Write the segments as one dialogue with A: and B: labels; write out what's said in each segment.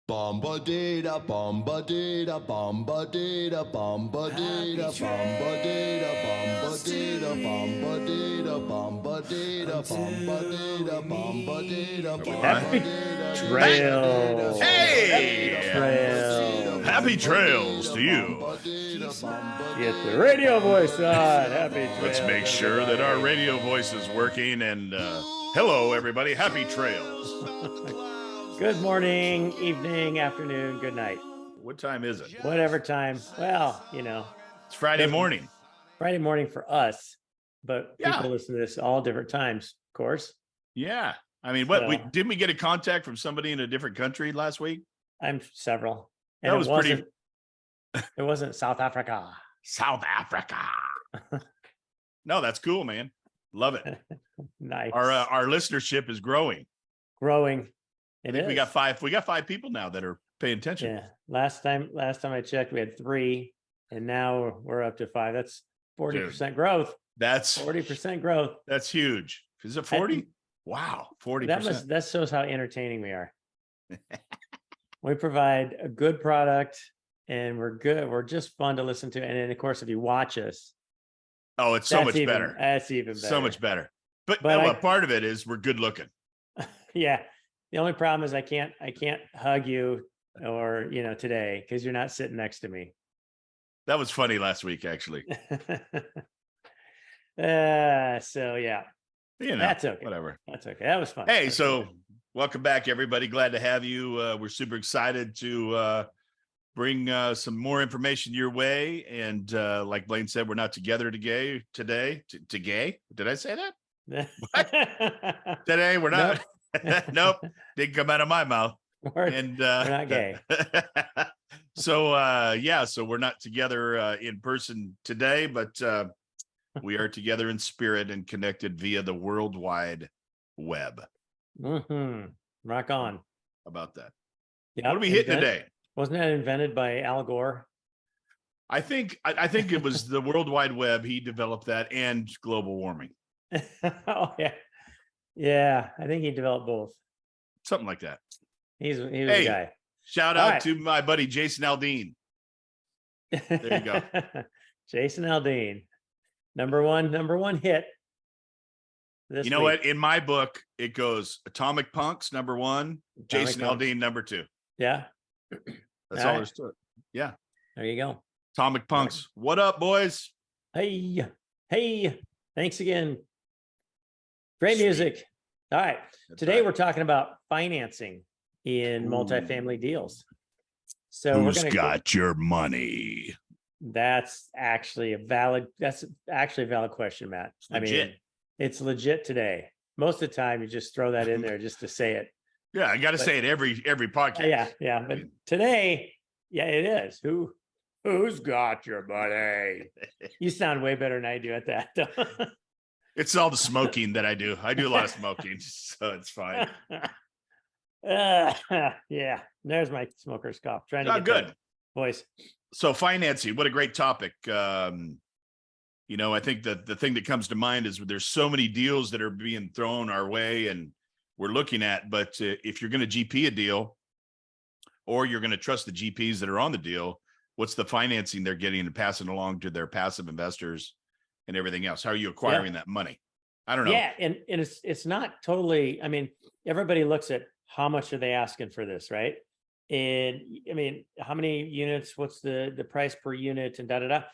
A: Bomba data, bomba data, bomba data, bomba data, bomba data, bomba data, bomba data, bomba data, bomba data, bomba data,
B: Happy trails.
C: Hey!
B: Trails.
C: Happy trails to you.
B: Get the radio voice on. Happy trails.
C: Let's make sure that our radio voice is working. And hello, everybody. Happy trails.
B: Good morning, evening, afternoon, good night.
C: What time is it?
B: Whatever time. Well, you know,
C: It's Friday morning.
B: Friday morning for us, but
C: Yeah.
B: people listen to this all different times, of course.
C: Yeah. I mean, didn't we get a contact from somebody in a different country last week?
B: I'm several.
C: And that was pretty.
B: It wasn't South Africa.
C: South Africa. No, that's cool, man. Love it.
B: Nice.
C: Our listenership is growing.
B: Growing.
C: I think we got five people now that are paying attention.
B: Yeah. Last time I checked, we had 3, and now we're up to 5. That's 40% growth.
C: That's
B: 40% growth.
C: That's huge. Is it 40? Wow, 40%.
B: That shows how entertaining we are. We provide a good product, and we're good. We're just fun to listen to. And then, of course, if you watch us,
C: oh, it's so much better.
B: That's even better.
C: So much better. But a part of it is we're good looking.
B: Yeah. The only problem is I can't hug you or, today because you're not sitting next to me.
C: That was funny last week, actually.
B: So yeah, that's okay.
C: Whatever.
B: That's okay. That was fun.
C: Hey, welcome back, everybody. Glad to have you. We're super excited to bring some more information your way. And like Blaine said, we're not together today. Today? Did I say that? What? Today we're not. Nope, didn't come out of my mouth.
B: We're not gay.
C: So we're not together in person today, but we are together in spirit and connected via the World Wide Web.
B: Mm-hmm. Rock on.
C: How about that?
B: Yeah.
C: What are we hitting today?
B: Wasn't that invented by Al Gore?
C: I think it was the World Wide Web. He developed that and global warming.
B: Oh yeah. Yeah, I think he developed both.
C: Something like that.
B: He was a guy.
C: Shout out to my buddy Jason Aldean. There you go.
B: Jason Aldean. Number one hit.
C: You know what? In my book, it goes Atomic Punks, number 1, Jason Aldean, number 2.
B: Yeah.
C: That's all there's to it. Yeah.
B: There you go.
C: Atomic Punks. What up, boys?
B: Hey. Thanks again. Great music. All right. Today we're talking about financing in multifamily deals. So
C: who's got your money?
B: That's actually a valid question, Matt. I mean, it's legit today. Most of the time you just throw that in there just to say it.
C: Yeah, I got to say it every podcast.
B: Yeah. But today, it is. Who's got your money? You sound way better than I do at that.
C: It's all the smoking that I do. I do a lot of smoking, so it's fine.
B: Yeah, there's my smoker's cough. Trying to get
C: good
B: voice.
C: So financing, what a great topic. I think that the thing that comes to mind is there's so many deals that are being thrown our way and we're looking at, but if you're going to GP a deal or you're going to trust the GPs that are on the deal, what's the financing they're getting and passing along to their passive investors and everything else? How are you acquiring that money? I don't know. Yeah,
B: and it's not totally, I mean, everybody looks at how much are they asking for this, right? And I mean, how many units, what's the price per unit and da-da-da.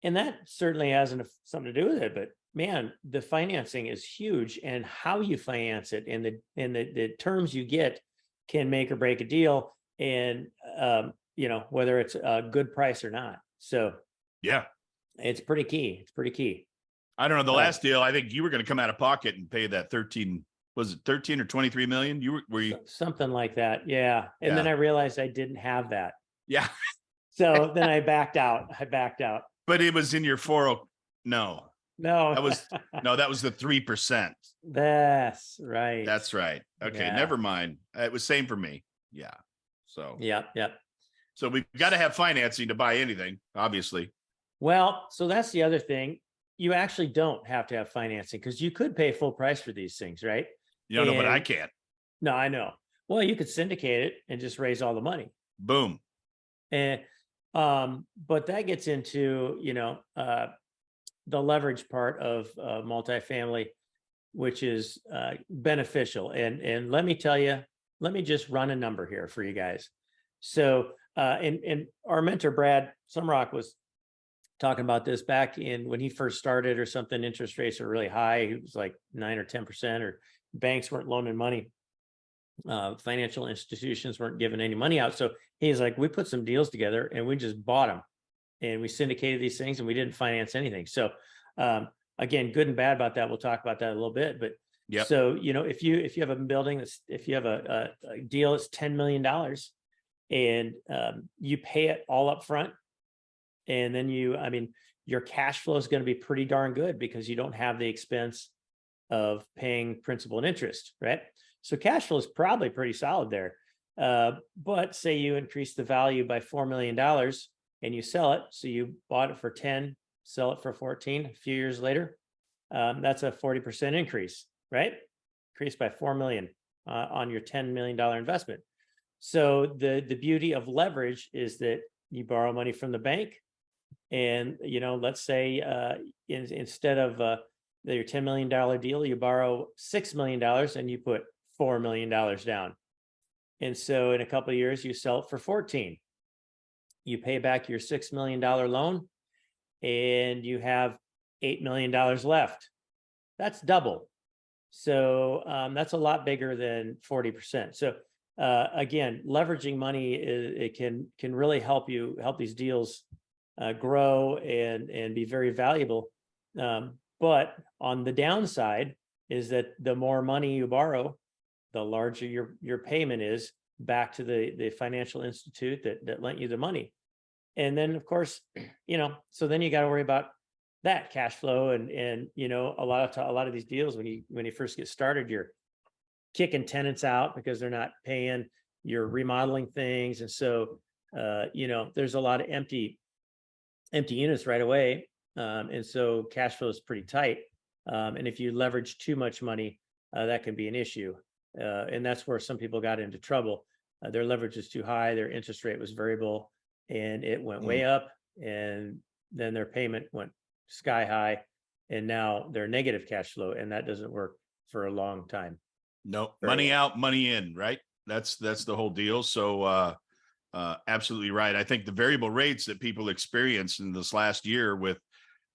B: And that certainly has something to do with it, but man, the financing is huge, and how you finance it and the terms you get can make or break a deal, and whether it's a good price or not. So
C: yeah, it's
B: pretty key.
C: I don't know. The last deal, I think you were going to come out of pocket and pay that 13. Was it 13 or 23 million? Were you
B: something like that? Yeah. And then I realized I didn't have that.
C: Yeah.
B: So then I backed out.
C: But it was in your 40. No. That was the 3%.
B: That's right.
C: That's right. Okay. Yeah. Never mind. It was same for me. Yeah. So.
B: Yep.
C: So we've got to have financing to buy anything, obviously.
B: Well, so that's the other thing. You actually don't have to have financing because you could pay full price for these things, right?
C: No, but I can't.
B: No, I know. Well, you could syndicate it and just raise all the money.
C: Boom.
B: And but that gets into, the leverage part of multifamily, which is beneficial. And let me tell you, let me just run a number here for you guys. So and our mentor Brad Sumrock was talking about this back in when he first started or something. Interest rates are really high. It was like 9 or 10%, or banks weren't loaning money. Financial institutions weren't giving any money out. So he's like, we put some deals together and we just bought them and we syndicated these things and we didn't finance anything. So again, good and bad about that. We'll talk about that a little bit. But
C: Yep.
B: so, if you have a building if you have a deal that's $10 million and you pay it all up front, and then your cash flow is going to be pretty darn good because you don't have the expense of paying principal and interest, right? So cash flow is probably pretty solid there. But say you increase the value by $4 million and you sell it. So you bought it for 10, sell it for 14 a few years later. That's a 40% increase, right? Increased by 4 million on your $10 million investment. So the beauty of leverage is that you borrow money from the bank, and let's say instead of your $10 million deal, you borrow $6 million and you put $4 million down. And so in a couple of years, you sell it for 14. You pay back your $6 million loan and you have $8 million left. That's double. So that's a lot bigger than 40%. So again, leveraging money it can really help these deals grow and be very valuable. But on the downside is that the more money you borrow, the larger your payment is back to the financial institute that lent you the money. And then of course, so then you got to worry about that cash flow and a lot of these deals when you first get started, you're kicking tenants out because they're not paying, you're remodeling things. And so there's a lot of empty units right away. And so cash flow is pretty tight. And if you leverage too much money, that can be an issue. And that's where some people got into trouble. Their leverage is too high. Their interest rate was variable and it went way up, and then their payment went sky high, and now they're negative cash flow, and that doesn't work for a long time.
C: No, money out, money in, right? That's the whole deal. So absolutely right. I think the variable rates that people experienced in this last year with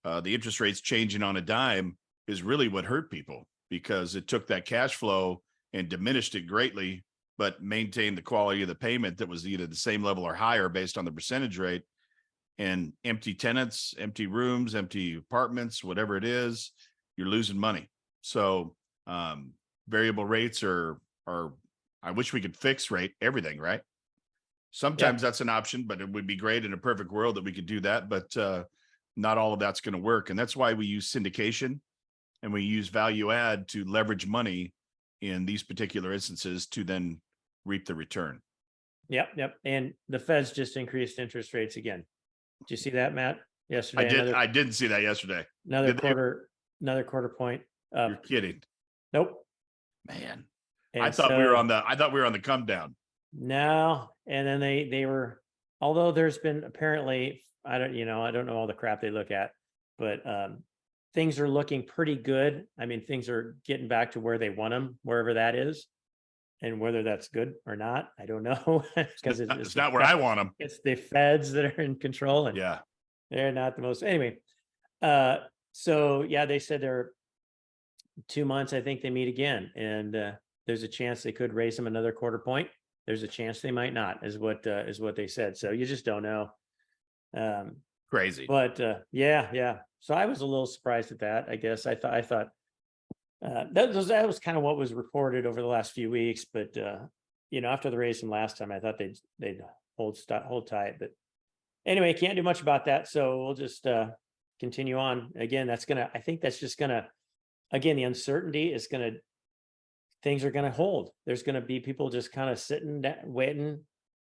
C: the interest rates changing on a dime is really what hurt people, because it took that cash flow and diminished it greatly, but maintained the quality of the payment that was either the same level or higher based on the percentage rate. And empty tenants, empty rooms, empty apartments, whatever it is, you're losing money. So variable rates are I wish we could fix rate everything, right? Sometimes that's an option, but it would be great in a perfect world that we could do that, but not all of that's going to work. And that's why we use syndication and we use value add to leverage money in these particular instances to then reap the return.
B: Yep. And the Feds just increased interest rates again. Did you see that, Matt? Yesterday?
C: I didn't see that yesterday.
B: Another quarter point.
C: You're kidding.
B: Nope.
C: Man.
B: And
C: I thought we were on the come down.
B: No. And then they were, although there's been apparently, I don't know all the crap they look at, but things are looking pretty good. I mean, things are getting back to where they want them, wherever that is. And whether that's good or not, I don't know. Because
C: it's not where I want them.
B: It's the Feds that are in control, and
C: yeah,
B: they're not the most. Anyway, so yeah, they said they're 2 months. I think they meet again, and there's a chance they could raise them another quarter point. There's a chance they might not, is what they said. So you just don't know.
C: Crazy,
B: but yeah. So I was a little surprised at that. I guess I thought. That was kind of what was reported over the last few weeks, but after the race from last time, I thought they'd hold tight. But anyway, can't do much about that, so we'll just continue on. Again, I think that's just gonna, again, the uncertainty is things are gonna hold. There's gonna be people just kind of sitting waiting.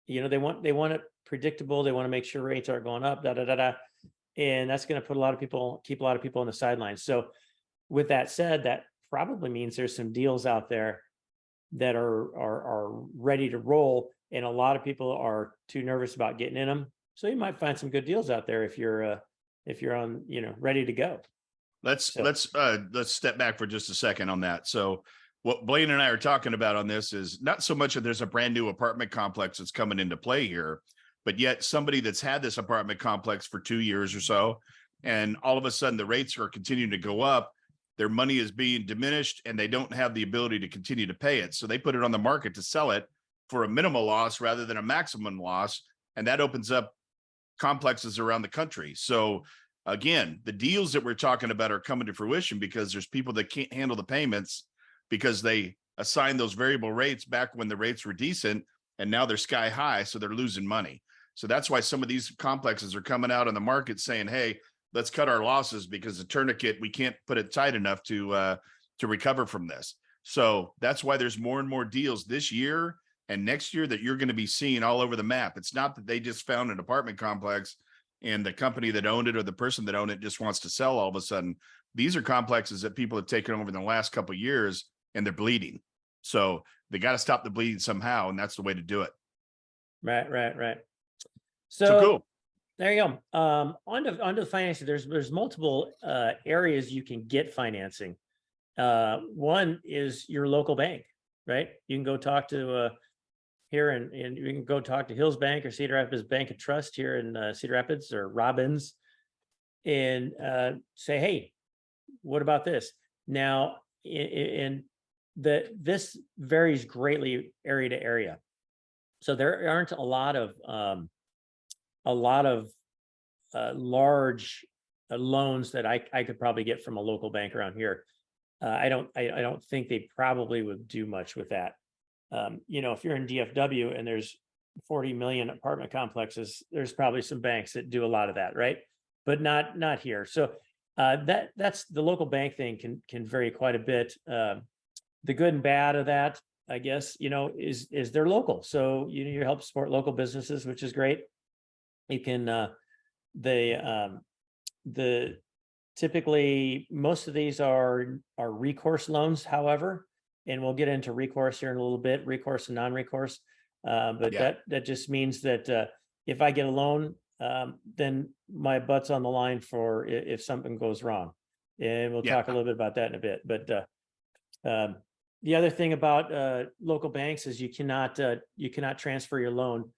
B: They want it predictable. They want to make sure rates aren't going up. And that's gonna keep a lot of people on the sidelines. So with that said, that probably means there's some deals out there that are ready to roll, and a lot of people are too nervous about getting in them. So you might find some good deals out there if you're on, ready to go.
C: Let's
B: So-
C: let's step back for just a second on that. So what Blaine and I are talking about on this is not so much that there's a brand new apartment complex that's coming into play here, but yet somebody that's had this apartment complex for 2 years or so, and all of a sudden the rates are continuing to go up, their money is being diminished, and they don't have the ability to continue to pay it. So they put it on the market to sell it for a minimal loss rather than a maximum loss. And that opens up complexes around the country. So again, the deals that we're talking about are coming to fruition because there's people that can't handle the payments because they assigned those variable rates back when the rates were decent, and now they're sky high, so they're losing money. So that's why some of these complexes are coming out on the market saying, hey, let's cut our losses because the tourniquet, we can't put it tight enough to recover from this. So that's why there's more and more deals this year and next year that you're going to be seeing all over the map. It's not that they just found an apartment complex and the company that owned it or the person that owned it just wants to sell all of a sudden. These are complexes that people have taken over in the last couple of years, and they're bleeding. So they got to stop the bleeding somehow, and that's the way to do it.
B: Right.
C: So cool.
B: There you go. On to financing. There's multiple areas you can get financing. One is your local bank, right? You can go talk to here and you can go talk to Hills Bank or Cedar Rapids Bank of Trust here in Cedar Rapids or Robbins, and say, hey, what about this? Now, this varies greatly area to area. So there aren't a lot of large loans that I could probably get from a local bank around here. I don't think they probably would do much with that. If you're in DFW and there's 40 million apartment complexes, there's probably some banks that do a lot of that, right? But not here. So that's the local bank thing can vary quite a bit. The good and bad of that, I guess, is they're local. So you help support local businesses, which is great. You can typically most of these are recourse loans, however, and we'll get into recourse here in a little bit, recourse and non-recourse. But
C: Yeah.
B: that just means that if I get a loan, then my butt's on the line for if something goes wrong. And we'll talk a little bit about that in a bit. But the other thing about local banks is you cannot transfer your loan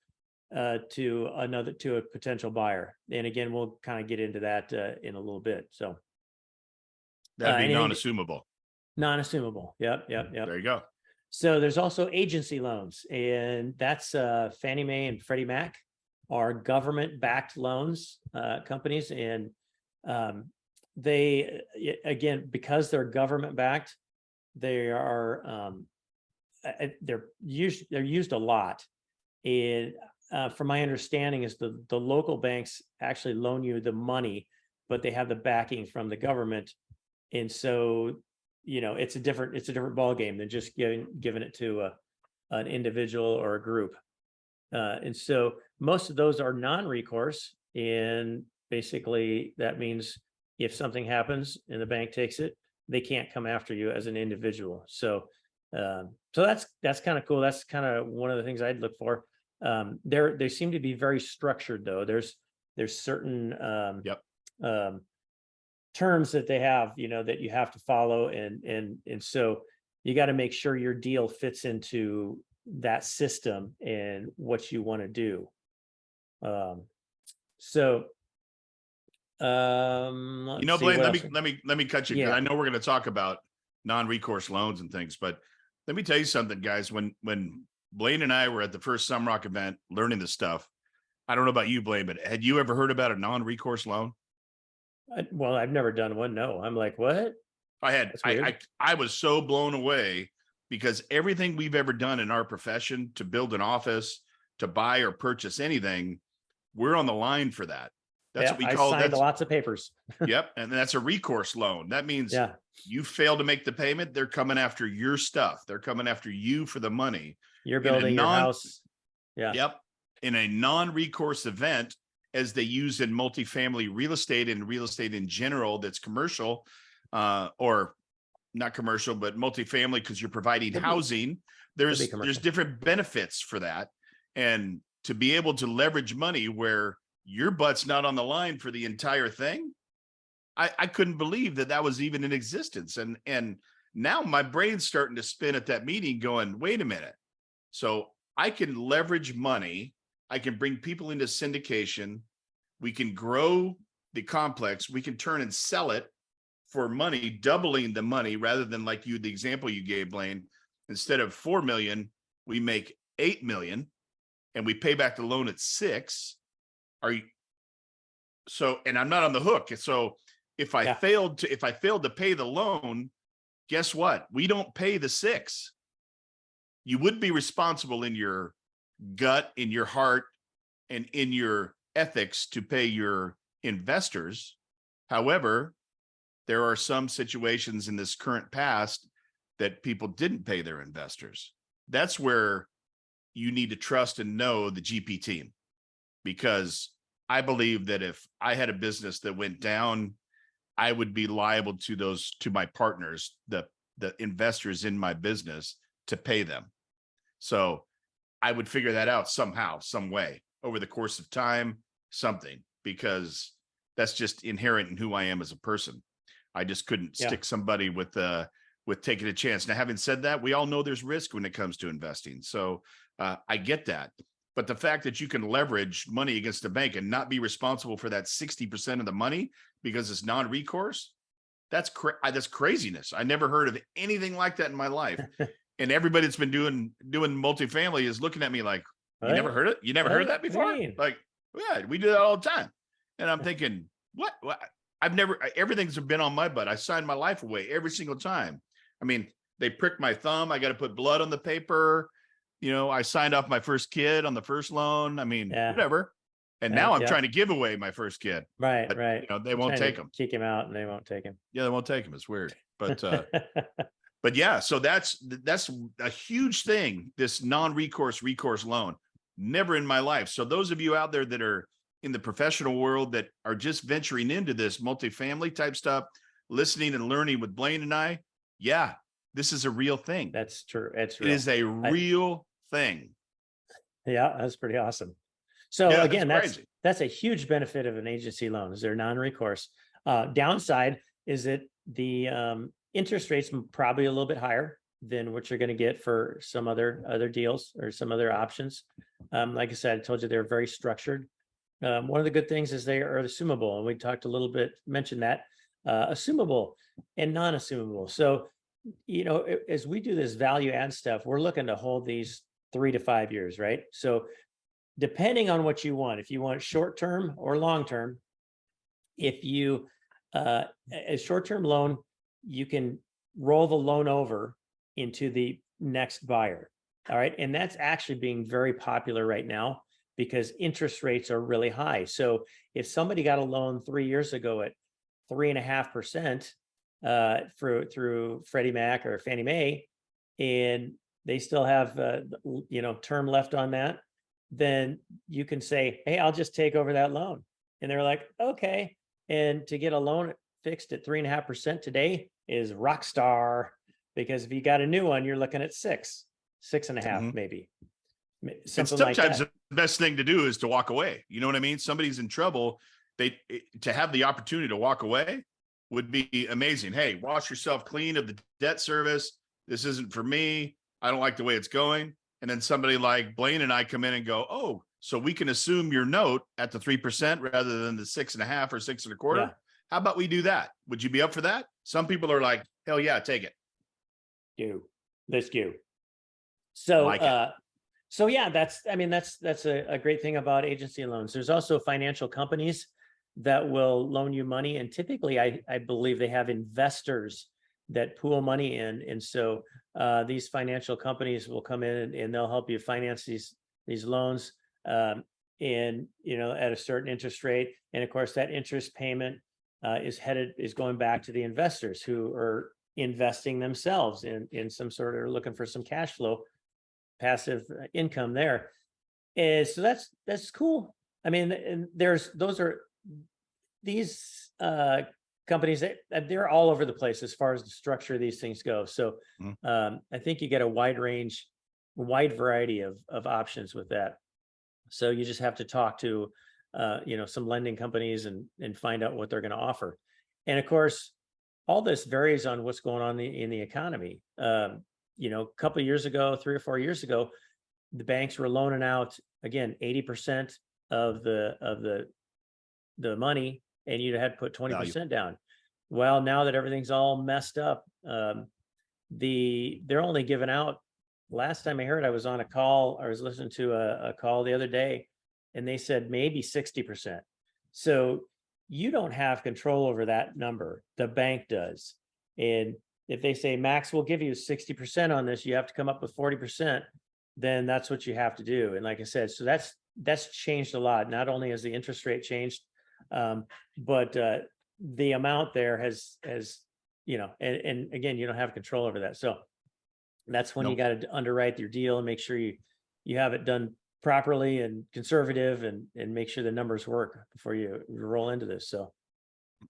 B: to a potential buyer. And again, we'll kind of get into that in a little bit. So
C: that'd be non-assumable.
B: Non-assumable. Yep.
C: There you go.
B: So there's also agency loans, and that's Fannie Mae and Freddie Mac are government-backed loans companies, and they again, because they're government-backed, they are they're used a lot. And from my understanding, is the local banks actually loan you the money, but they have the backing from the government, and so it's a different ball game than just giving it to an individual or a group. And so most of those are non-recourse, and basically that means if something happens and the bank takes it, they can't come after you as an individual. So that's kind of cool. That's kind of one of the things I'd look for. They seem to be very structured though. There's certain terms that they have, that you have to follow, and so you got to make sure your deal fits into that system and what you want to do. Blaine,
C: let me cut you, because I know we're going to talk about non-recourse loans and things, but let me tell you something, guys. When Blaine and I were at the first Sunrock event learning this stuff, I don't know about you, Blaine, but had you ever heard about a non-recourse loan?
B: Well, I've never done one. No, I'm like, what?
C: I was so blown away, because everything we've ever done in our profession to build an office, to buy or purchase anything, we're on the line for that. That's what we call
B: it. I signed lots of papers.
C: Yep. And that's a recourse loan. That means you fail to make the payment, they're coming after your stuff. They're coming after you for the money.
B: You're building your house. Yeah.
C: Yep. In a non-recourse event, as they use in multifamily real estate and real estate in general, that's commercial, or not commercial, but multifamily, because you're providing
B: Could be.
C: housing.
B: be
C: There's
B: commercial.
C: different benefits for that. And to be able to leverage money where your butt's not on the line for the entire thing, I couldn't believe that that was even in existence. And now my brain's starting to spin at that meeting going, wait a minute. So I can leverage money. I can bring people into syndication. We can grow the complex. We can turn and sell it for money, doubling the money, rather than like you, the example you gave, Blaine, instead of 4 million, we make 8 million and we pay back the loan at 6. Are you? So, and I'm not on the hook. So if I failed to pay the loan, guess what? We don't pay the 6. You would be responsible in your gut, in your heart, and in your ethics to pay your investors. However, there are some situations in this current past that people didn't pay their investors. That's where you need to trust and know the GP team, because I believe that if I had a business that went down, I would be liable to my partners, the investors in my business, to pay them. So I would figure that out somehow, some way over the course of time, something, because that's just inherent in who I am as a person. I just couldn't stick somebody with taking a chance. Now, having said that, we all know there's risk when it comes to investing. So I get that. But the fact that you can leverage money against the bank and not be responsible for that 60% of the money because it's non-recourse, that's craziness. I never heard of anything like that in my life. And everybody that's been doing multifamily is looking at me like, you never heard it? You never heard that before? Like, yeah, we do that all the time. And I'm thinking, what? Everything's been on my butt. I signed my life away every single time. I mean, they pricked my thumb. I got to put blood on the paper. You know, I signed off my first kid on the first loan. I mean, whatever. And now I'm trying to give away my first kid.
B: Right,
C: but,
B: right.
C: You know, they won't take him.
B: Kick him out, and they won't take him.
C: Yeah, they won't take him. It's weird. But but yeah, so that's a huge thing. This non-recourse loan. Never in my life. So those of you out there that are in the professional world that are just venturing into this multifamily type stuff, listening and learning with Blaine and I, this is a real thing.
B: That's true. It's
C: real. It is a real thing.
B: Yeah, that's pretty awesome. So again, that's a huge benefit of an agency loan, is they're non-recourse. Downside is that the interest rates probably a little bit higher than what you're going to get for some other deals or some other options. Like I said, I told you they're very structured. One of the good things is they are assumable, and we talked a little bit, mentioned that assumable and non-assumable. So, you know, as we do this value add stuff, we're looking to hold these 3 to 5 years, right? So depending on what you want, if you want short-term or long-term, if you, a short-term loan, you can roll the loan over into the next buyer. All right. And that's actually being very popular right now because interest rates are really high. So if somebody got a loan 3 years ago at 3.5% through Freddie Mac or Fannie Mae, and they still have term left on that, then you can say, hey, I'll just take over that loan. And they're like, okay. And to get a loan fixed at 3.5% today is rock star, because if you got a new one, you're looking at 6.5, maybe.
C: Something and sometimes like the best thing to do is to walk away. You know what I mean? Somebody's in trouble. To have the opportunity to walk away would be amazing. Hey, wash yourself clean of the debt service. This isn't for me. I don't like the way it's going. And then somebody like Blaine and I come in and go, oh, so we can assume your note at the 3% rather than the 6.5 or 6.25. Yeah. How about we do that? Would you be up for that? Some people are like, hell yeah, take it.
B: Let's go. So, so yeah, that's a great thing about agency loans. There's also financial companies that will loan you money. And typically I believe they have investors that pool money in. And so these financial companies will come in and they'll help you finance these loans and, at a certain interest rate. And of course that interest payment is going back to the investors who are investing themselves in some sort of looking for some cash flow, passive income there. And so that's cool. I mean, and these companies that they're all over the place as far as the structure of these things go. So I think you get a wide variety of options with that. So you just have to talk to some lending companies and find out what they're going to offer. And of course, all this varies on what's going on in the economy. A couple of years ago, 3 or 4 years ago, the banks were loaning out again 80% of the money, and you had to put 20% down. Well, now that everything's all messed up, they're only giving out. Last time I heard, I was on a call. I was listening to a call the other day, and they said maybe 60%. So you don't have control over that number. The bank does. And if they say, Max, we'll give you 60% on this, you have to come up with 40%, then that's what you have to do. And like I said, so that's changed a lot. Not only has the interest rate changed, but the amount there has and again, you don't have control over that. So that's when you got to underwrite your deal and make sure you have it done properly and conservative and make sure the numbers work before you roll into this. So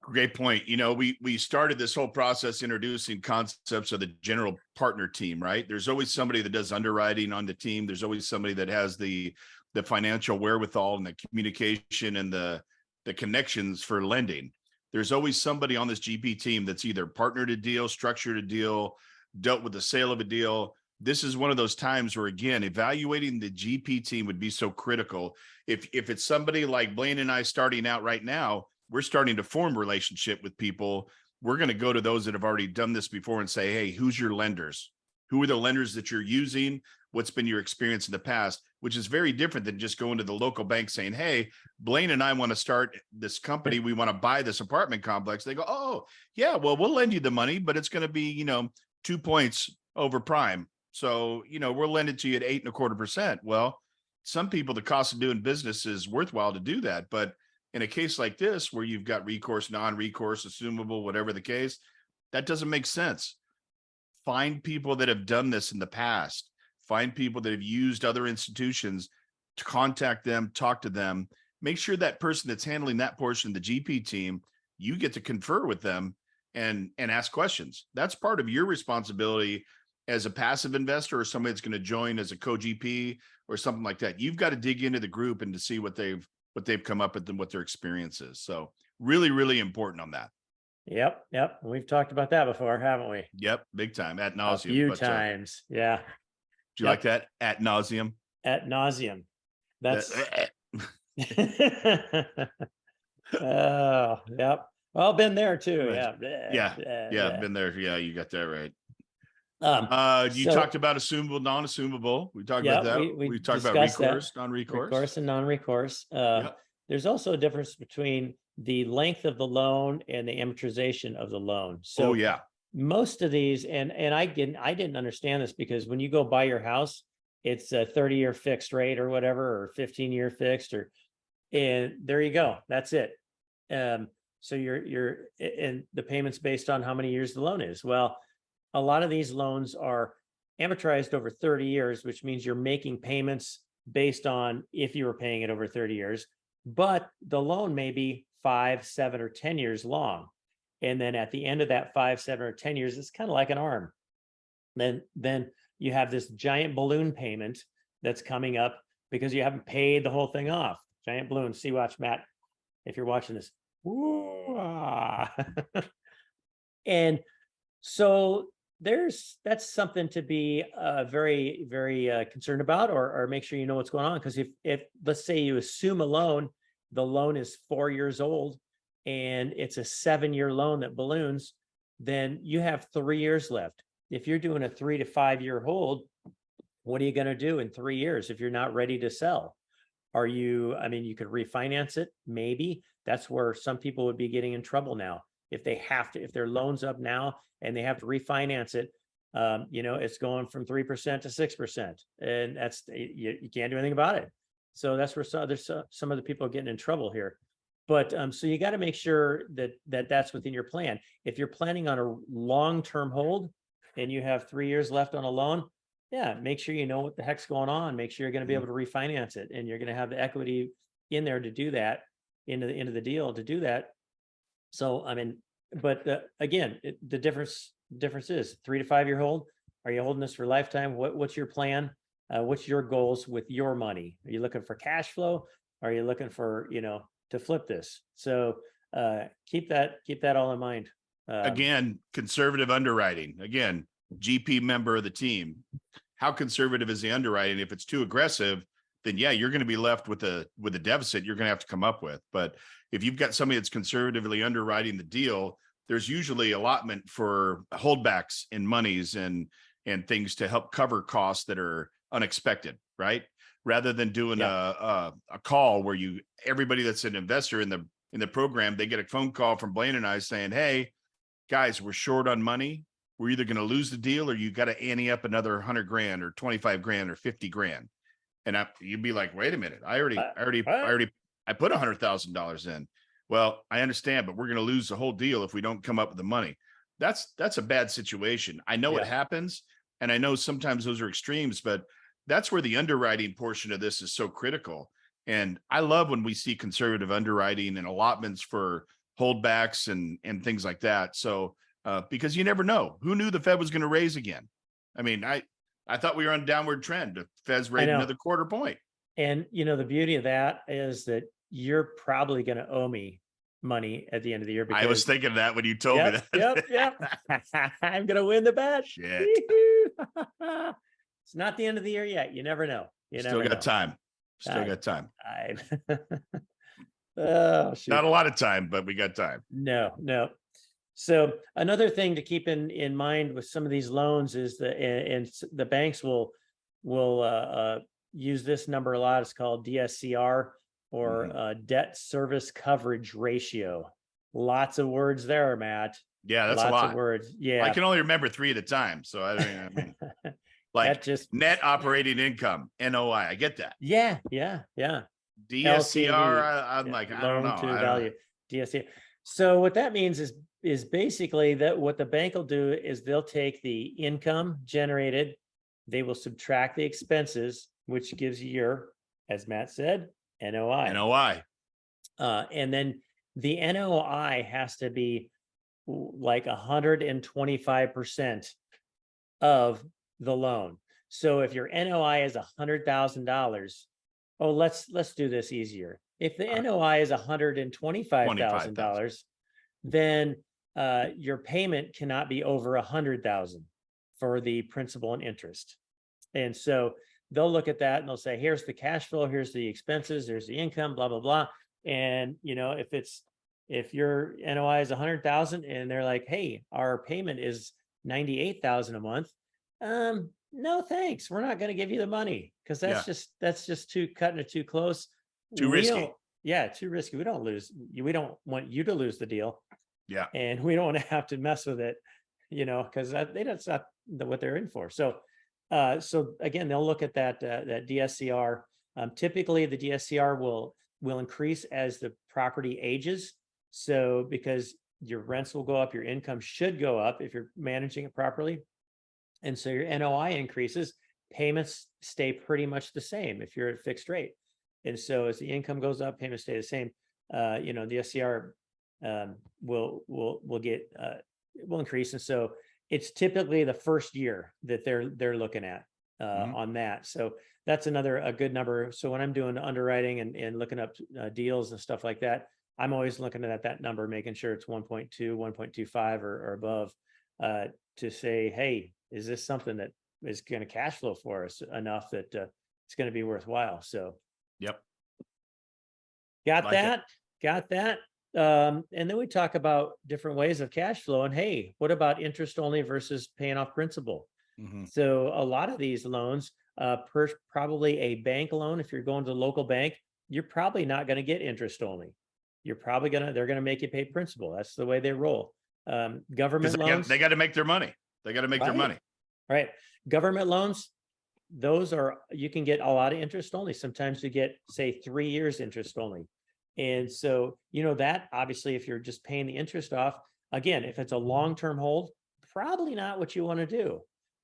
C: great point. We started this whole process introducing concepts of the general partner team, right? There's always somebody that does underwriting on the team. There's always somebody that has the financial wherewithal and the communication and the connections for lending. There's always somebody on this GP team that's either partnered a deal, structured a deal, dealt with the sale of a deal. This is one of those times where, again, evaluating the GP team would be so critical. If it's somebody like Blaine and I starting out right now, we're starting to form a relationship with people. We're going to go to those that have already done this before and say, hey, who's your lenders? Who are the lenders that you're using? What's been your experience in the past? Which is very different than just going to the local bank saying, hey, Blaine and I want to start this company. We want to buy this apartment complex. They go, oh, yeah, well, we'll lend you the money, but it's going to be, 2 points over prime. So, we'll lend it to you at 8.25%. Well, some people, the cost of doing business is worthwhile to do that. But in a case like this, where you've got recourse, non-recourse, assumable, whatever the case, that doesn't make sense. Find people that have done this in the past. Find people that have used other institutions to contact them, talk to them, make sure that person that's handling that portion of the GP team, you get to confer with them and ask questions. That's part of your responsibility as a passive investor or somebody that's going to join as a co-GP or something like that. You've got to dig into the group and to see what they've come up with and what their experience is. So really, really important on that.
B: Yep. We've talked about that before, haven't we?
C: Yep, big time, ad nauseum.
B: A few times. Yeah.
C: Do you like that? Ad nauseum.
B: Ad nauseum. That's oh, yep. Well, been there too.
C: Yeah. Been there. Yeah, you got that right. You talked about assumable, non-assumable. We talked about that. We talked about recourse, non-recourse.
B: Recourse and non-recourse. There's also a difference between the length of the loan and the amortization of the loan. So most of these, and I didn't understand this, because when you go buy your house, it's a 30-year fixed rate or whatever, or 15-year fixed, and there you go. That's it. So and the payment's based on how many years the loan is. Well, a lot of these loans are amortized over 30 years, which means you're making payments based on if you were paying it over 30 years, but the loan may be 5, 7, or 10 years long. And then at the end of that 5, 7, or 10 years, it's kind of like an arm. Then you have this giant balloon payment that's coming up because you haven't paid the whole thing off. Giant balloon. See, watch, Matt, if you're watching this. And so that's something to be very, very concerned about, or make sure you know what's going on. Because if let's say you assume a loan, the loan is 4 years old and it's a 7-year loan that balloons, then you have 3 years left. If you're doing a 3 to 5 year hold, what are you going to do in 3 years if you're not ready to sell? You could refinance it, maybe. That's where some people would be getting in trouble now. If their loan's up now and they have to refinance it, it's going from 3% to 6%, and that's, you can't do anything about it. So that's where some of the people are getting in trouble here. But so you got to make sure that's within your plan. If you're planning on a long-term hold and you have 3 years left on a loan, make sure you know what the heck's going on. Make sure you're going to be able to refinance it, and you're going to have the equity in there to do that, into the deal to do that. So, but again, the difference is 3 to 5 year hold. Are you holding this for lifetime? What's your plan? What's your goals with your money? Are you looking for cash flow? Are you looking for, to flip this? So keep that all in mind.
C: Again, conservative underwriting. Again, GP member of the team. How conservative is the underwriting? If it's too aggressive, then yeah, you're going to be left with a deficit you're going to have to come up with. But if you've got somebody that's conservatively underwriting the deal, there's usually allotment for holdbacks in monies and things to help cover costs that are unexpected, right? Rather than doing a call where everybody that's an investor in the program, they get a phone call from Blaine and I saying, hey, guys, we're short on money. We're either going to lose the deal or you got to ante up another 100 grand or 25 grand or 50 grand. And you'd be like, wait a minute, I put $100,000 in. Well, I understand, but we're going to lose the whole deal if we don't come up with the money. That's a bad situation. I know it happens. And I know sometimes those are extremes, but that's where the underwriting portion of this is so critical. And I love when we see conservative underwriting and allotments for holdbacks and things like that. So, because you never know. Who knew the Fed was going to raise again? I mean, I thought we were on a downward trend. The Fed's raised another quarter point.
B: And, the beauty of that is that you're probably going to owe me money at the end of the year.
C: I was thinking of that when you told me
B: that. Yep. I'm going to win the bet.
C: Shit.
B: It's not the end of the year yet. You never know.
C: Still got time.
B: Oh, shoot.
C: Not a lot of time, but we got time.
B: No. So another thing to keep in mind with some of these loans is the banks will use this number a lot. It's called DSCR, or debt service coverage ratio. Lots of words there, Matt.
C: Yeah, that's a lot
B: of words. Yeah,
C: I can only remember 3 at a time. So I mean like just net operating income, NOI. I get that.
B: Yeah.
C: DSCR. I'm like, I don't know.
B: Value. DSCR. So what that means is basically that what the bank will do is they'll take the income generated, they will subtract the expenses, which gives you your, as Matt said, NOI. And then the NOI has to be like 125% of the loan. So if your NOI is $100,000, let's do this easier. If the NOI is $125,000, then your payment cannot be over $100,000 for the principal and interest. And so they'll look at that and they'll say, here's the cash flow, here's the expenses, there's the income, blah, blah, blah. And if your NOI is 100,000 and they're like, hey, our payment is 98,000 a month. No, thanks. We're not going to give you the money because that's just too cutting it too close.
C: Too risky.
B: Too risky. We don't want you to lose the deal.
C: Yeah.
B: And we don't want to have to mess with it, because that's not what they're in for. So again, they'll look at that DSCR. Typically the DSCR will increase as the property ages. So because your rents will go up, your income should go up if you're managing it properly. And so your NOI increases, payments stay pretty much the same if you're at fixed rate. And so as the income goes up, payments stay the same. The SCR will increase. And so it's typically the first year that they're looking at on that. So that's a good number. So when I'm doing underwriting and looking up deals and stuff like that, I'm always looking at that number, making sure it's 1.2, 1.25 or above to say, hey, is this something that is going to cash flow for us enough that it's going to be worthwhile? So,
C: yep.
B: Got that. And then we talk about different ways of cash flow. And hey, what about interest only versus paying off principal? Mm-hmm. So a lot of these loans, probably a bank loan, if you're going to the local bank, you're probably not going to get interest only. They're going to make you pay principal. That's the way they roll. Government loans.
C: They got to make their money. They got to make their money.
B: Right. Government loans, you can get a lot of interest only. Sometimes you get, say, 3 years interest only. And so, that obviously, if you're just paying the interest off, again, if it's a long-term hold, probably not what you want to do.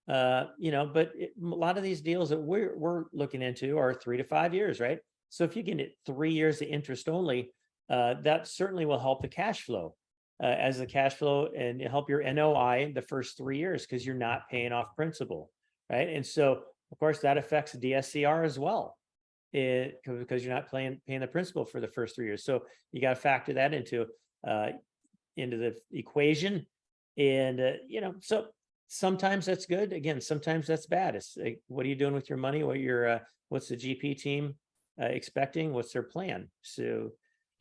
B: But a lot of these deals that we're looking into are 3 to 5 years, right? So if you get 3 years of interest only, that certainly will help the cash flow. as the cash flow and help your NOI the first 3 years because you're not paying off principal, right? And so, of course, that affects DSCR as well, because you're not paying the principal for the first 3 years. So you got to factor that into the equation, and so sometimes that's good. Again, sometimes that's bad. It's like, what are you doing with your money? What's the GP team expecting? What's their plan? So,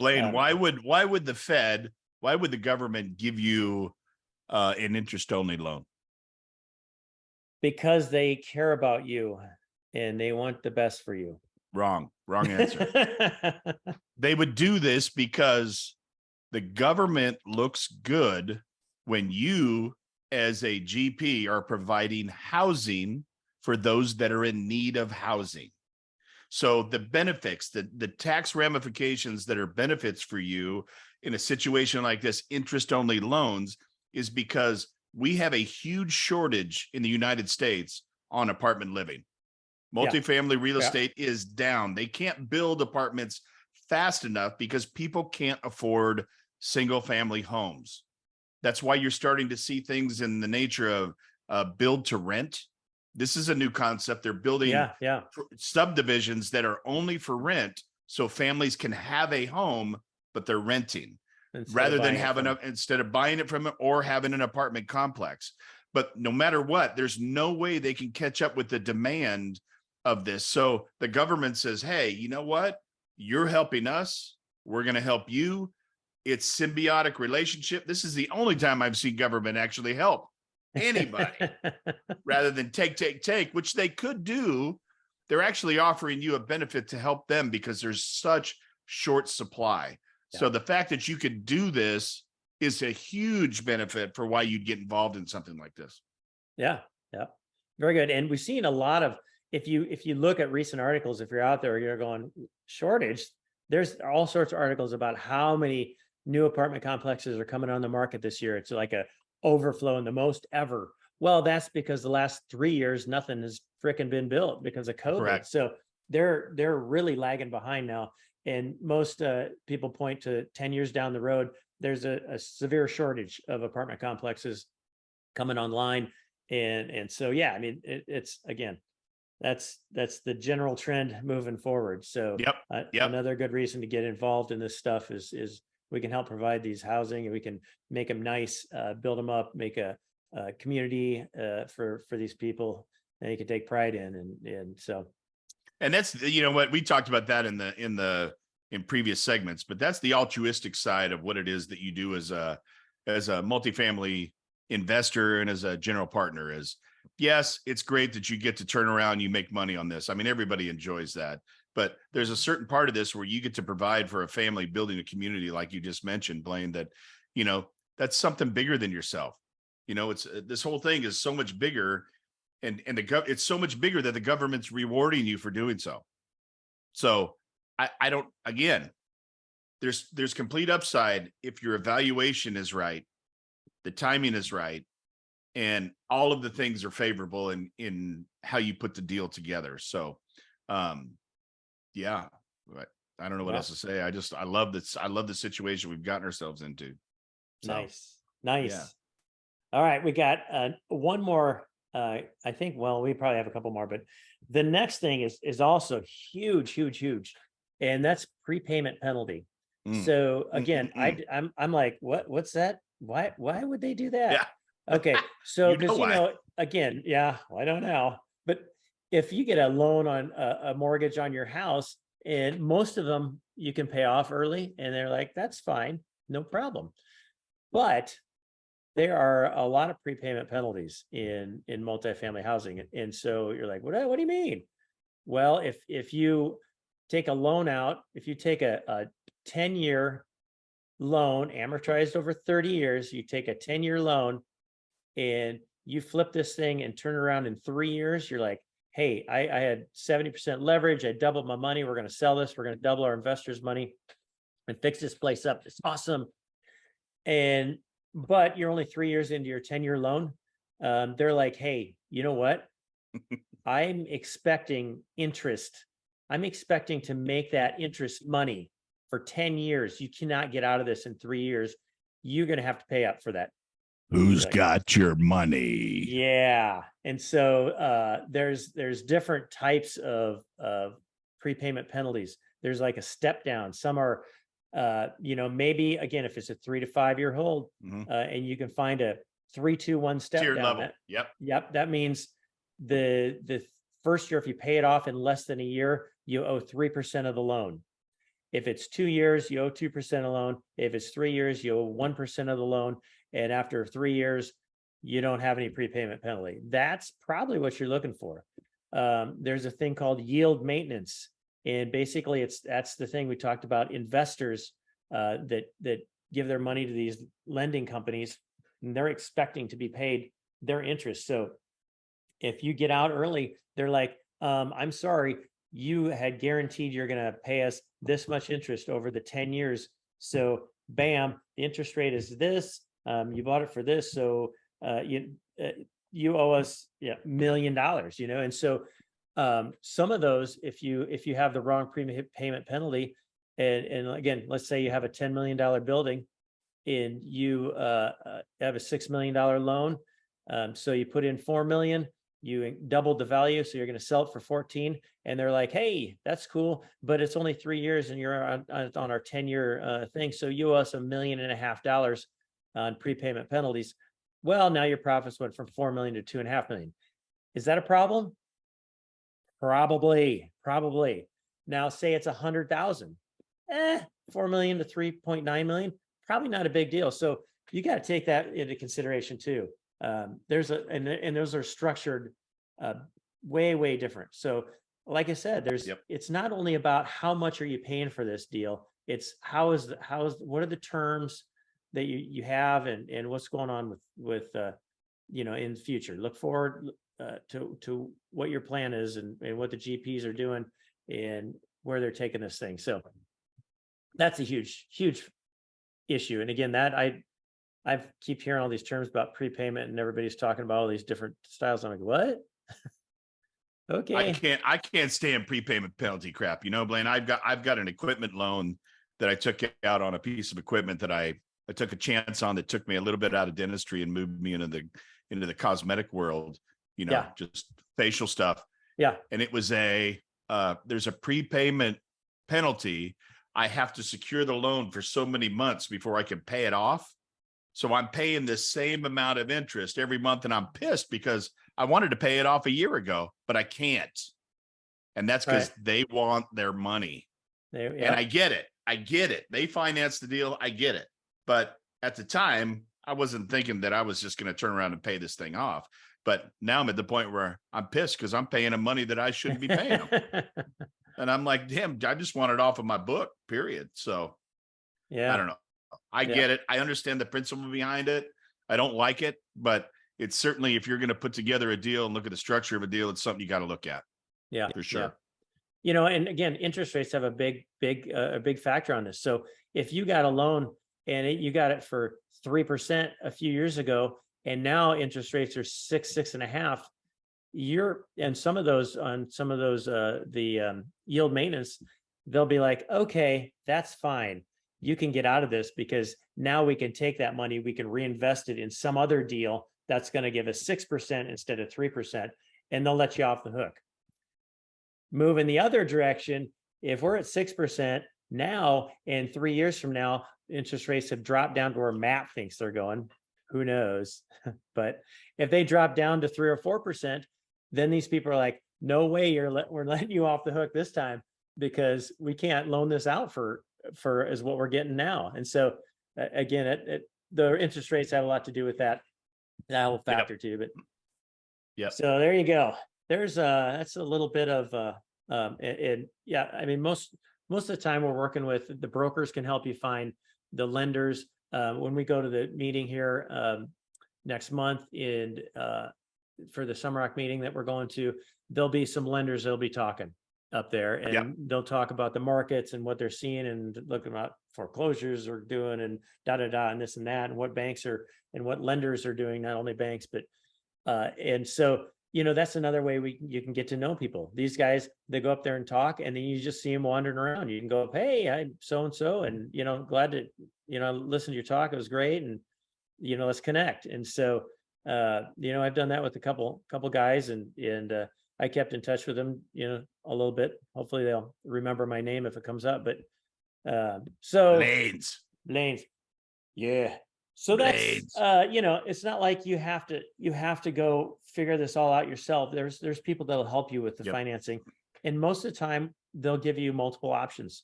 C: Blaine, why would the government give you an interest only loan?
B: because they care about you and they want the best for you.
C: Wrong answer. They would do this because the government looks good when you, as a GP, are providing housing for those that are in need of housing. So the benefits, the tax ramifications that are benefits for you in a situation like this, interest only loans, is because we have a huge shortage in the United States on apartment living. Multifamily real estate is down. They can't build apartments fast enough because people can't afford single family homes. That's why you're starting to see things in the nature of build to rent. This is a new concept. They're building subdivisions that are only for rent, so families can have a home, but they're renting rather than instead of buying it from it or having an apartment complex. But no matter what, there's no way they can catch up with the demand of this. So the government says, hey, you know what? You're helping us. We're going to help you. It's symbiotic relationship. This is the only time I've seen government actually help anybody rather than take, which they could do. They're actually offering you a benefit to help them because there's such short supply. So the fact that you could do this is a huge benefit for why you'd get involved in something like this.
B: Yeah. Very good. And we've seen a lot of, if you look at recent articles, if you're out there, you're going shortage, there's all sorts of articles about how many new apartment complexes are coming on the market this year. It's like a overflow and the most ever. Well, that's because the last 3 years, nothing has freaking been built because of COVID.
C: Correct.
B: So they're really lagging behind now. And most people point to 10 years down the road, there's a severe shortage of apartment complexes coming online. And so, yeah, I mean, it's again, that's the general trend moving forward. So another good reason to get involved in this stuff is we can help provide these housing and we can make them nice, build them up, make a community for these people that you can take pride in. And so.
C: And that's, what we talked about that in previous segments, but that's the altruistic side of what it is that you do as a multifamily investor and as a general partner. Is yes, it's great that you get to turn around, you make money on this. I mean, everybody enjoys that, but there's a certain part of this where you get to provide for a family, building a community, like you just mentioned, Blaine, that, that's something bigger than yourself. It's this whole thing is so much bigger, and it's so much bigger that the government's rewarding you for doing so. So I don't, again, there's complete upside if your evaluation is right, the timing is right, and all of the things are favorable in how you put the deal together. So, yeah, but I don't know what else to say. I love this. I love the situation we've gotten ourselves into. So,
B: nice.
C: Yeah.
B: All right. We got one more, I think, well, we probably have a couple more, but the next thing is also huge. And that's prepayment penalty. So again, I'm like, what's that? Why would they do that?
C: Yeah.
B: Okay. So, because,
C: why.
B: again, well, I don't know, but if you get a loan on a mortgage on your house, and most of them you can pay off early, and they're like, that's fine, no problem. But there are a lot of prepayment penalties in multifamily housing. And so you're like, what do you mean? Well, if you take a loan out, if you take a 10-year loan amortized over 30 years, you take a 10-year loan and you flip this thing and turn around in 3 years, you're like, hey, I had 70% leverage. I doubled my money. We're going to sell this. We're going to double our investors' money and fix this place up. It's awesome. But you're only 3 years into your 10-year loan. They're like, hey, you know what? I'm expecting interest. I'm expecting to make that interest money for 10 years. You cannot get out of this in 3 years. you're going to have to pay up for that.
C: Who's
B: Like,
C: got your money?
B: yeah. And so there's different types of prepayment penalties. There's like a step down. Some are maybe again, if it's a 3 to 5 year hold, and you can find a 3-2-1 step
C: Tiered
B: down.
C: level.
B: Yep. That means the first year, if you pay it off in less than a year, you owe 3% of the loan. If it's 2 years, you owe 2% of the loan. If it's 3 years, you owe 1% of the loan. And after 3 years, you don't have any prepayment penalty. That's probably what you're looking for. There's a thing called yield maintenance. And basically that's the thing we talked about, investors that give their money to these lending companies, and they're expecting to be paid their interest. So if you get out early, they're like, I'm sorry, you had guaranteed you're going to pay us this much interest over the 10 years. So bam, the interest rate is this. You bought it for this. So you owe us $1 million, and so some of those, if you have the wrong prepayment penalty, and again, let's say you have a $10 million building and you have a $6 million loan. So you put in 4 million, you doubled the value. So you're going to sell it for 14. And they're like, hey, that's cool, but it's only 3 years and you're on our 10-year thing. So you owe us $1.5 million on prepayment penalties. Well, now your profits went from 4 million to 2.5 million. Is that a problem? Probably. Now say it's 100,000. 4 million to 3.9 million, probably not a big deal. So you got to take that into consideration too. And those are structured way different. So like I said, it's not only about how much are you paying for this deal, it's what are the terms that you have and what's going on with in the future. Look forward to what your plan is and what the GPs are doing and where they're taking this thing. So that's a huge issue. And again, that I keep hearing all these terms about prepayment and everybody's talking about all these different styles. I'm like, what? Okay.
C: I can't stand prepayment penalty crap. Blaine, I've got an equipment loan that I took out on a piece of equipment that I took a chance on that took me a little bit out of dentistry and moved me into the cosmetic world, just facial stuff.
B: Yeah.
C: And it was there's a prepayment penalty. I have to secure the loan for so many months before I can pay it off. So I'm paying the same amount of interest every month, and I'm pissed because I wanted to pay it off a year ago, but I can't. And that's because they want their money. And I get it. They financed the deal. I get it. But at the time, I wasn't thinking that I was just going to turn around and pay this thing off. But now I'm at the point where I'm pissed because I'm paying them money that I shouldn't be paying them. And I'm like, damn, I just want it off of my book, period. So I don't know. I get it. I understand the principle behind it. I don't like it, but it's certainly, if you're going to put together a deal and look at the structure of a deal, it's something you got to look at.
B: Yeah,
C: for sure.
B: Yeah. And again, interest rates have a big factor on this. So if you got a loan and you got it for 3% a few years ago, and now interest rates are 6.5, and some of those the yield maintenance, they'll be like, okay, that's fine. You can get out of this because now we can take that money, we can reinvest it in some other deal that's going to give us 6% instead of 3%, and they'll let you off the hook. Move in the other direction. If we're at 6% now, and 3 years from now, interest rates have dropped down to where Matt thinks they're going, who knows? But if they drop down to 3 or 4%, then these people are like, no way, we're letting you off the hook this time because we can't loan this out for as what we're getting now. And so again, the interest rates have a lot to do with that whole factor too. But so there you go. There's that's a little bit of I mean, most of the time we're working with the brokers can help you find the lenders. When we go to the meeting here next month for the Summer Rock meeting that we're going to, there'll be some lenders that'll be talking up there, and they'll talk about the markets and what they're seeing and looking about foreclosures are doing and and this and that, and what banks are and what lenders are doing, not only banks, but and so that's another way you can get to know people. These guys, they go up there and talk, and then you just see them wandering around. You can go, hey, I'm so and so, and glad to listened to your talk. It was great. And, let's connect. And so, I've done that with a couple guys, and I kept in touch with them, a little bit. Hopefully they'll remember my name if it comes up. But so Blaine's. Yeah. So that's
C: Blades.
B: it's not like you have to go figure this all out yourself. There's people that'll help you with the
C: Yep.
B: financing. And most of the time they'll give you multiple options.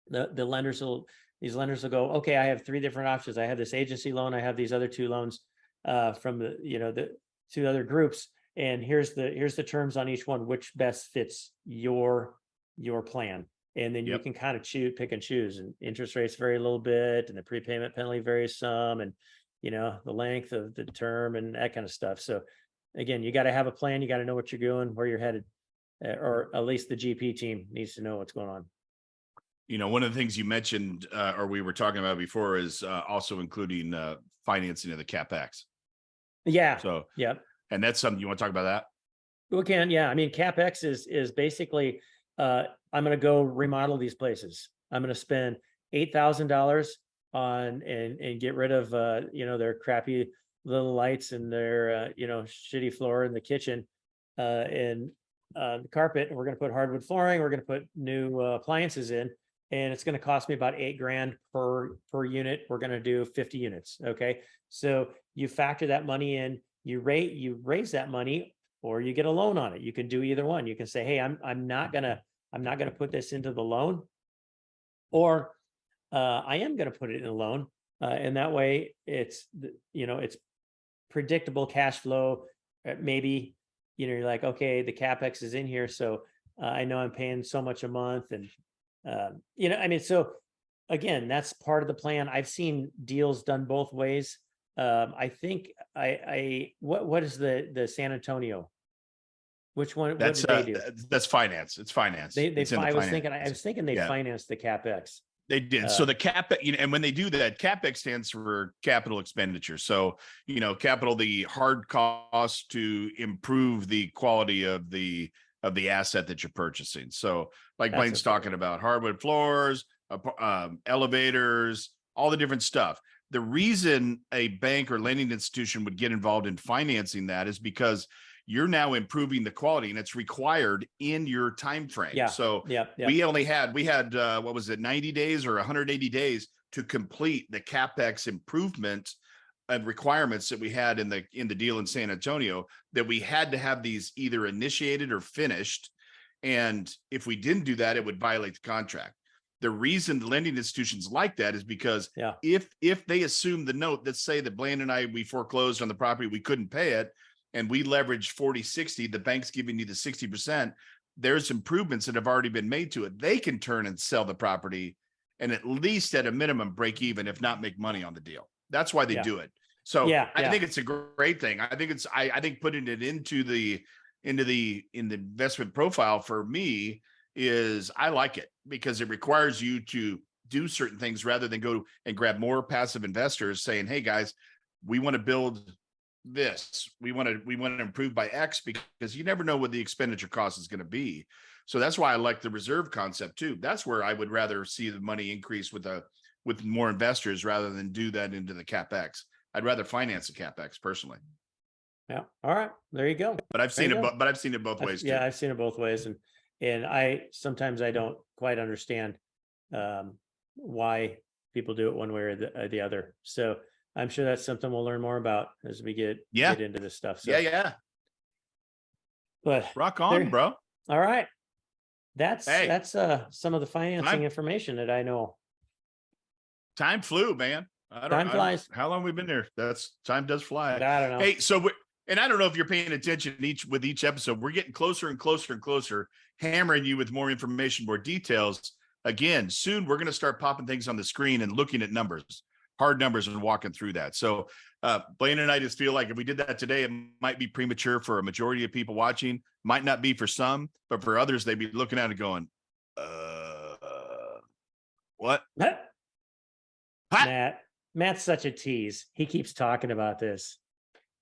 B: These lenders will go, okay, I have 3 different options. I have this agency loan, I have these other 2 loans from the 2 other groups. And here's the terms on each one, which best fits your plan. And then you
C: Yep.
B: can kind of pick and choose, and interest rates vary a little bit, and the prepayment penalty varies some, and the length of the term and that kind of stuff. So again, you got to have a plan. You got to know what you're doing, where you're headed, or at least the GP team needs to know what's going on.
C: One of the things you mentioned, or we were talking about before, is also including financing of the CapEx.
B: Yeah.
C: So,
B: yeah.
C: And that's something you want to talk about that?
B: We can. Yeah. I mean, CapEx is basically, I'm going to go remodel these places. I'm going to spend $8,000 on and get rid of, their crappy little lights and their, shitty floor in the kitchen, and the carpet. And we're going to put hardwood flooring. We're going to put new appliances in, and it's going to cost me about $8,000 per unit. We're going to do 50 units. Okay. So you factor that money in, you raise that money, or you get a loan on it. You can do either one. You can say, hey, I'm not gonna put this into the loan, or I am gonna put it in a loan, and that way it's predictable cash flow. Maybe you're like, okay, the CapEx is in here, so I know I'm paying so much a month, and so again, that's part of the plan. I've seen deals done both ways. I think what is the San Antonio? Which one?
C: That's
B: what did they do?
C: That's finance. It's finance.
B: I was thinking they financed the CapEx.
C: They did. So the CapEx, and when they do that, CapEx stands for capital expenditure. So, capital, the hard cost to improve the quality of the asset that you're purchasing. So like Blaine's talking about, hardwood floors, elevators, all the different stuff. The reason a bank or lending institution would get involved in financing that is because you're now improving the quality, and it's required in your time frame.
B: Yeah.
C: So we had what was it, 90 days or 180 days to complete the CapEx improvement and requirements that we had in the deal in San Antonio, that we had to have these either initiated or finished. And if we didn't do that, it would violate the contract. The reason the lending institutions like that is because if they assume the note, let's say that Blaine and we foreclosed on the property, we couldn't pay it, and we leverage 40-60, the bank's giving you the 60%, there's improvements that have already been made to it. They can turn and sell the property and at least at a minimum break even, if not make money on the deal. That's why they do it. So I think it's a great thing. I think putting it into the investment profile for me is, I like it because it requires you to do certain things rather than go and grab more passive investors saying, hey guys, we want to build this, we want to improve by X, because you never know what the expenditure cost is going to be. So that's why I like the reserve concept too. That's where I would rather see the money increase with more investors rather than do that into the CapEx. I'd rather finance the CapEx personally.
B: Yeah. All right. There you go.
C: But I've seen it both ways too.
B: Yeah, I've seen it both ways. And I sometimes I don't quite understand why people do it one way or the other. So I'm sure that's something we'll learn more about as we get into this stuff. So but
C: rock on, bro.
B: All right. That's some of the financing information that I know.
C: Time flew, man.
B: Time flies.
C: How long we've been there? Time does fly.
B: I don't know.
C: Hey, so and I don't know if you're paying attention with each episode. We're getting closer and closer and closer, hammering you with more information, more details. Again, soon we're going to start popping things on the screen and looking at numbers, hard numbers, and walking through that. So Blaine and I just feel like if we did that today, it might be premature for a majority of people watching. Might not be for some, but for others, they'd be looking at it going, what?
B: Matt's such a tease. He keeps talking about this.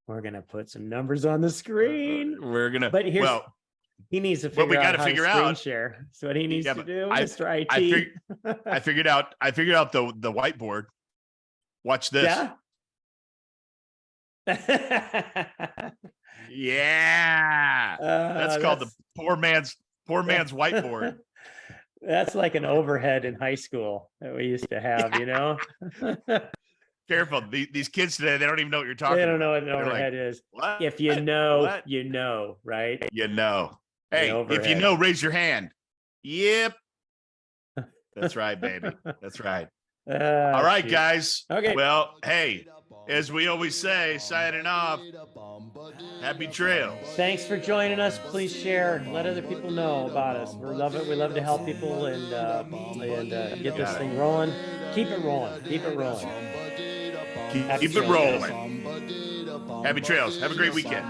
B: We're going to put some numbers on the screen. But here's, he needs to figure out how to screen share. So what he needs to do is try IT.
C: I figured out the whiteboard. Watch this.
B: Yeah.
C: Yeah. That's called the poor man's whiteboard.
B: That's like an overhead in high school that we used to have, you know?
C: Careful. These kids today, they don't even know what you're talking about.
B: They don't know what an
C: They're
B: overhead
C: like,
B: is.
C: what?
B: If you know,
C: What?
B: you know, right?
C: You know.
B: The
C: Hey, if you
B: overhead.
C: know, raise your hand. Yep. That's right, baby. That's right. All right,
B: Shoot.
C: guys.
B: Okay.
C: Well, hey, as we always say, signing off, happy trails.
B: Thanks for joining us. Please share and let other people know about us. We love it. We love to help people and get this thing rolling. Keep it rolling. Keep it rolling.
C: Keep
B: Happy
C: it
B: trails, guys.
C: rolling. Happy trails. Have a great weekend.